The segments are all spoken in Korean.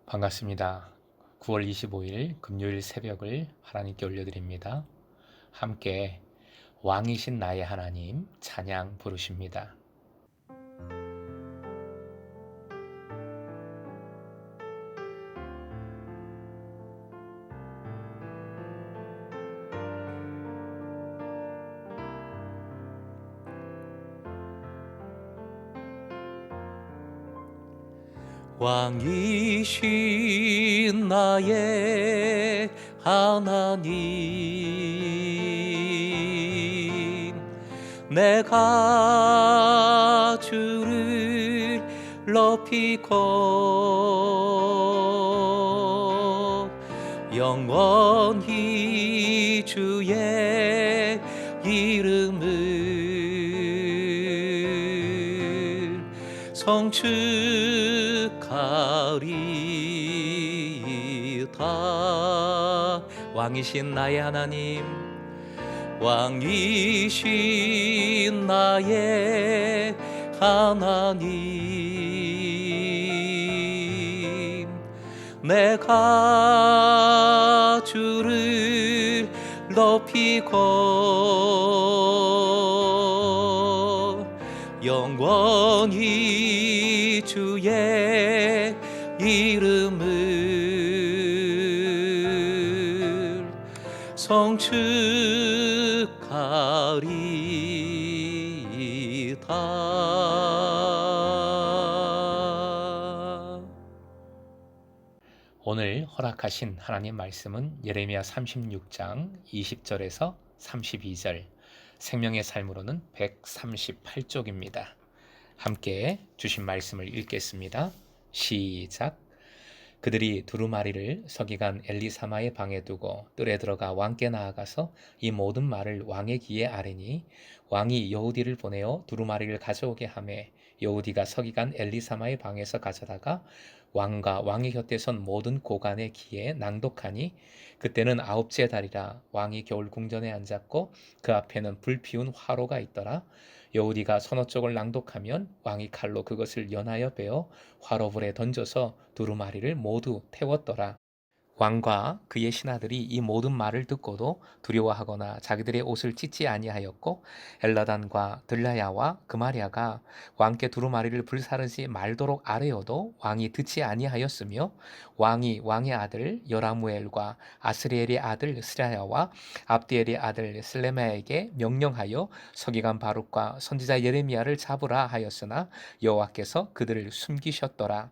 반갑습니다. 9월 25일 금요일 새벽을 하나님께 올려드립니다. 함께 왕이신 나의 하나님 찬양 부르십니다. 왕이신 나의 하나님, 내가 주를 높이고 영원히 주의 이름을 성축하리이다. 왕이신 나의 하나님, 왕이신 나의 하나님, 내가 주를 높이고 영원히 주의 이름을 성축하리이다. 오늘 허락하신 하나님 말씀은 예레미야 36장 20절에서 32절, 생명의 삶으로는 138쪽입니다. 함께 주신 말씀을 읽겠습니다. 시작. 그들이 두루마리를 서기관 엘리사마의 방에 두고 뜰에 들어가 왕께 나아가서 이 모든 말을 왕의 귀에 아뢰니, 왕이 여우디를 보내어 두루마리를 가져오게 하매 여우디가 서기관 엘리사마의 방에서 가져다가 왕과 왕의 곁에 선 모든 고관의 귀에 낭독하니, 그때는 아홉째 달이라. 왕이 겨울 궁전에 앉았고 그 앞에는 불 피운 화로가 있더라. 여우디가 서너 쪽을 낭독하면 왕이 칼로 그것을 연하여 베어 화로불에 던져서 두루마리를 모두 태웠더라. 왕과 그의 신하들이 이 모든 말을 듣고도 두려워하거나 자기들의 옷을 찢지 아니하였고, 엘라단과 들라야와 그마랴가 왕께 두루마리를 불사르지 말도록 아뢰어도 왕이 듣지 아니하였으며, 왕이 왕의 아들 여라무엘과 아스리엘의 아들 스라야와 압디엘의 아들 슬레마에게 명령하여 서기관 바룩과 선지자 예레미야를 잡으라 하였으나 여호와께서 그들을 숨기셨더라.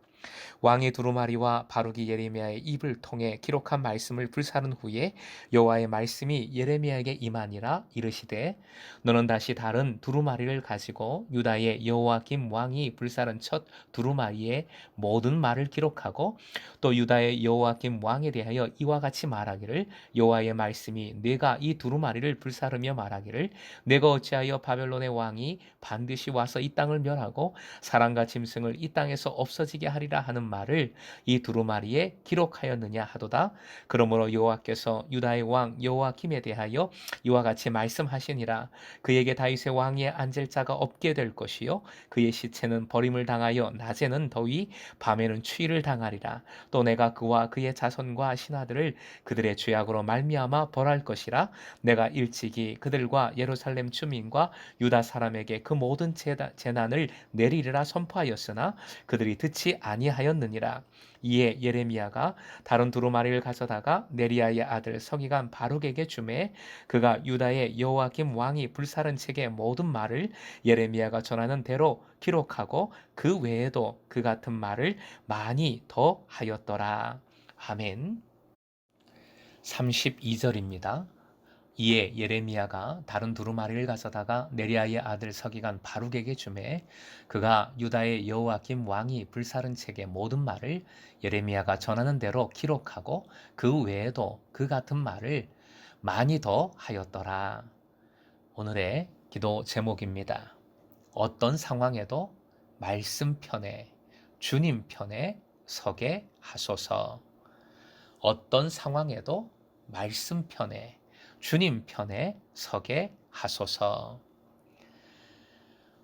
왕이 두루마리와 바룩이 예레미야의 입을 통해 기록한 말씀을 불사른 후에 여호와의 말씀이 예레미야에게 임하니라. 이르시되, 너는 다시 다른 두루마리를 가지고 유다의 여호와김 왕이 불사른 첫 두루마리의 모든 말을 기록하고 또 유다의 여호와김 왕에 대하여 이와 같이 말하기를, 여호와의 말씀이 내가 이 두루마리를 불사르며 말하기를, 내가 어찌하여 바벨론의 왕이 반드시 와서 이 땅을 멸하고 사람과 짐승을 이 땅에서 없어지게 하리라 하는 말을 이 두루마리에 기록하였느냐 하도다. 그러므로 여호와께서 유다의 왕 여호와김에 대하여 이와 같이 말씀하시니라. 그에게 다윗의 왕위에 앉을 자가 없게 될 것이요, 그의 시체는 버림을 당하여 낮에는 더위 밤에는 추위를 당하리라. 또 내가 그와 그의 자손과 신하들을 그들의 죄악으로 말미암아 벌할 것이라. 내가 일찍이 그들과 예루살렘 주민과 유다 사람에게 그 모든 재난을 내리리라 선포하였으나 그들이 듣지 아니하였느니라. 이에 예레미야가 다른 두루마리를 가져다가 네리야의 아들 서기관 바룩에게 주매, 그가 유다의 여호와김 왕이 불사른 책의 모든 말을 예레미야가 전하는 대로 기록하고 그 외에도 그 같은 말을 많이 더 하였더라. 아멘. 32절입니다. 이에 예레미야가 다른 두루마리를 가져다가 네리야의 아들 서기관 바룩에게 주매, 그가 유다의 여호와김 왕이 불사른 책의 모든 말을 예레미야가 전하는 대로 기록하고 그 외에도 그 같은 말을 많이 더 하였더라. 오늘의 기도 제목입니다. 어떤 상황에도 말씀 편에, 주님 편에 서게 하소서. 어떤 상황에도 말씀 편에, 주님 편에 서게 하소서.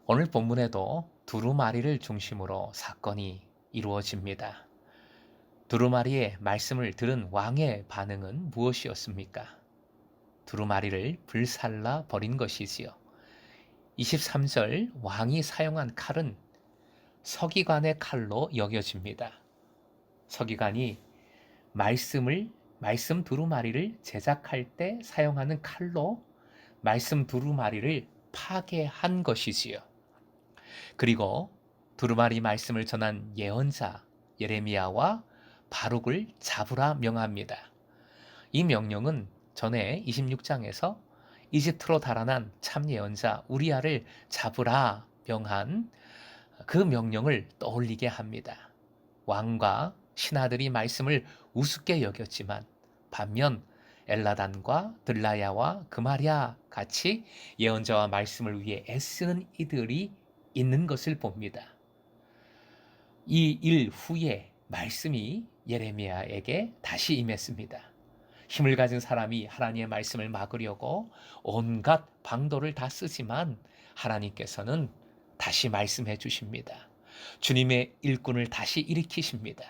오늘 본문에도 두루마리를 중심으로 사건이 이루어집니다. 두루마리의 말씀을 들은 왕의 반응은 무엇이었습니까? 두루마리를 불살라 버린 것이지요. 23절 왕이 사용한 칼은 서기관의 칼로 여겨집니다. 서기관이 말씀 두루마리를 제작할 때 사용하는 칼로 말씀 두루마리를 파괴한 것이지요. 그리고 두루마리 말씀을 전한 예언자 예레미야와 바룩을 잡으라 명합니다. 이 명령은 전에 26장에서 이집트로 달아난 참 예언자 우리야를 잡으라 명한 그 명령을 떠올리게 합니다. 왕과 신하들이 말씀을 우습게 여겼지만 반면 엘라단과 들라야와 그마랴 같이 예언자와 말씀을 위해 애쓰는 이들이 있는 것을 봅니다. 이 일 후에 말씀이 예레미야에게 다시 임했습니다. 힘을 가진 사람이 하나님의 말씀을 막으려고 온갖 방도를 다 쓰지만 하나님께서는 다시 말씀해 주십니다. 주님의 일꾼을 다시 일으키십니다.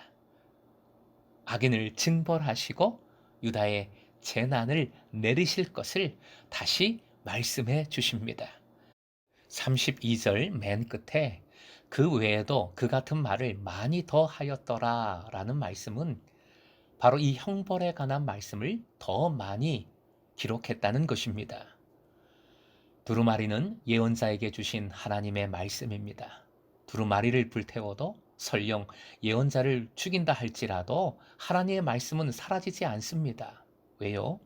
악인을 징벌하시고 유다의 재난을 내리실 것을 다시 말씀해 주십니다. 32절 맨 끝에 그 외에도 그 같은 말을 많이 더 하였더라 라는 말씀은 바로 이 형벌에 관한 말씀을 더 많이 기록했다는 것입니다. 두루마리는 예언자에게 주신 하나님의 말씀입니다. 두루마리를 불태워도 설령 예언자를 죽인다 할지라도 하나님의 말씀은 사라지지 않습니다. 왜요?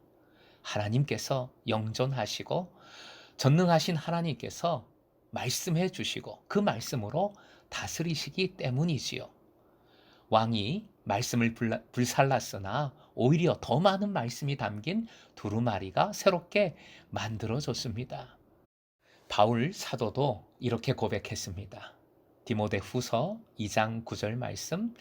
하나님께서 영존하시고 전능하신 하나님께서 말씀해 주시고 그 말씀으로 다스리시기 때문이지요. 왕이 말씀을 불살랐으나 오히려 더 많은 말씀이 담긴 두루마리가 새롭게 만들어졌습니다. 바울 사도도 이렇게 고백했습니다. 디모데 후서 2장 9절 말씀,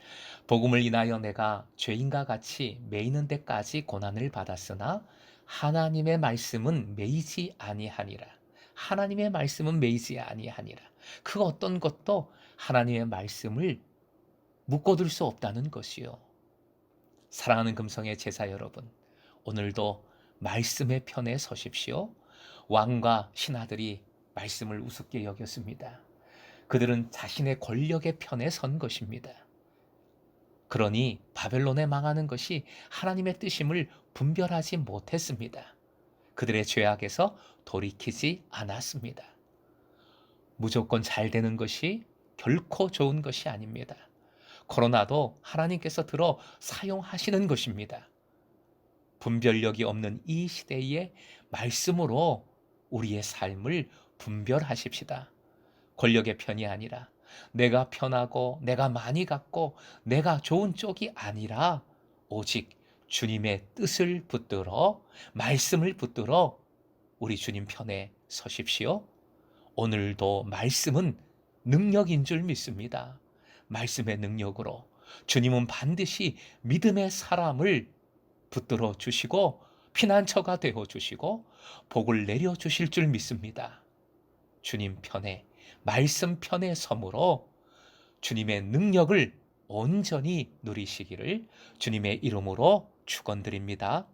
복음을 인하여 내가 죄인과 같이 매이는 데까지 고난을 받았으나 하나님의 말씀은 매이지 아니하니라. 하나님의 말씀은 매이지 아니하니라. 그 어떤 것도 하나님의 말씀을 묶어둘 수 없다는 것이요. 사랑하는 금성의 제자 여러분, 오늘도 말씀의 편에 서십시오. 왕과 신하들이 말씀을 우습게 여겼습니다. 그들은 자신의 권력의 편에 선 것입니다. 그러니 바벨론에 망하는 것이 하나님의 뜻임을 분별하지 못했습니다. 그들의 죄악에서 돌이키지 않았습니다. 무조건 잘 되는 것이 결코 좋은 것이 아닙니다. 그러나도 하나님께서 들어 사용하시는 것입니다. 분별력이 없는 이 시대의 말씀으로 우리의 삶을 분별하십시다. 권력의 편이 아니라 내가 편하고 내가 많이 갖고 내가 좋은 쪽이 아니라 오직 주님의 뜻을 붙들어 말씀을 붙들어 우리 주님 편에 서십시오. 오늘도 말씀은 능력인 줄 믿습니다. 말씀의 능력으로 주님은 반드시 믿음의 사람을 붙들어 주시고 피난처가 되어 주시고 복을 내려 주실 줄 믿습니다. 주님 편에 말씀 편에 섬으로 주님의 능력을 온전히 누리시기를 주님의 이름으로 축원드립니다.